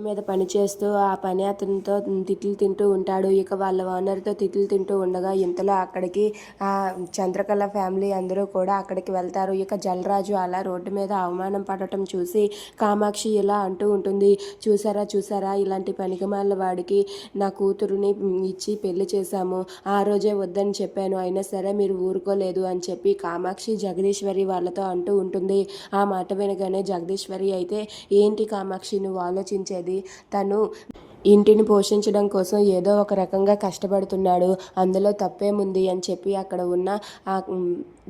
మీద పని చేస్తూ ఆ పని అతనితో తిట్లు తింటూ ఉంటాడు. ఇక వాళ్ళ ఓనర్తో తిట్లు తింటూ ఉండగా ఇంతలో అక్కడికి ఆ చంద్రకళ ఫ్యామిలీ అందరూ కూడా అక్కడికి వెళ్తారు. ఇక జలరాజు అలా రోడ్డు మీద అవమానం పడటం చూసి కామాక్షి ఇలా అంటూ ఉంటుంది, చూసారా చూసారా ఇలాంటి పనికిమాలిన వాడికి నా కూతురుని ఇచ్చి పెళ్లి చేశాము, ఆ రోజే వద్దని చెప్పాను, అయినా సరే మీరు ఊరుకోలేదు అని చెప్పి కామాక్షి జగదీశ్వరి వాళ్ళతో అంటూ ఉంటుంది. ఆ మాట వినగానే జగదీశ్వరి అయితే, ఏంటి కామాక్షి నువ్వు ఆలోచించేది, తను ఇంటిని పోషించడం కోసం ఏదో ఒక రకంగా కష్టపడుతున్నాడు, అందులో తప్పేముంది అని చెప్పి అక్కడ ఉన్న ఆ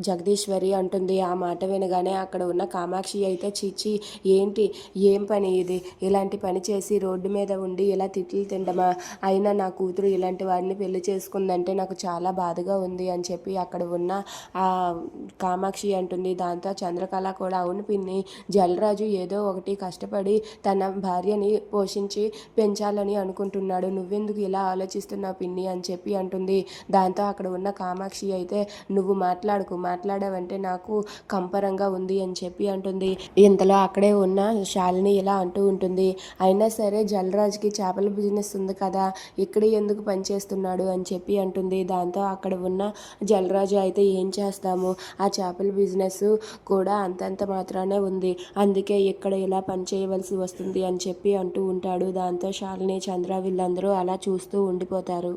జగదీశ్వరి అంటుంది. ఆ మాట వినగానే అక్కడ ఉన్న కామాక్షి అయితే, చీచి ఏంటి ఏం పని ఇది, ఇలాంటి పని చేసి రోడ్డు మీద ఉండి ఇలా తిట్లు తిండమా, అయినా నా కూతురు ఇలాంటి వాడిని పెళ్లి చేసుకుందంటే నాకు చాలా బాధగా ఉంది అని చెప్పి అక్కడ ఉన్న ఆ కామాక్షి అంటుంది. దాంతో చంద్రకళ కూడా, అవును పిన్ని, జలరాజు ఏదో ఒకటి కష్టపడి తన భార్యని పోషించి పెంచాలని అనుకుంటున్నాడు, నువ్వెందుకు ఇలా ఆలోచిస్తున్నావు పిన్ని అని చెప్పి అంటుంది. దాంతో అక్కడ ఉన్న కామాక్షి అయితే, నువ్వు మాట్లాడావంటే నాకు కంపరంగా ఉంది అని చెప్పి అంటుంది. ఇంతలో అక్కడే ఉన్న శాలిని ఇలా అంటూ ఉంటుంది, అయినా సరే జలరాజ్కి చేపల బిజినెస్ ఉంది కదా, ఇక్కడ ఎందుకు పనిచేస్తున్నాడు అని చెప్పి అంటుంది. దాంతో అక్కడ ఉన్న జలరాజు అయితే, ఏం చేస్తాము, ఆ చేపల బిజినెస్ కూడా అంతంత మాత్రానే ఉంది, అందుకే ఇక్కడ ఇలా పని చేయవలసి వస్తుంది అని చెప్పి అంటూ ఉంటాడు. దాంతో శాలిని, చంద్ర వీళ్ళందరూ అలా చూస్తూ ఉండిపోతారు.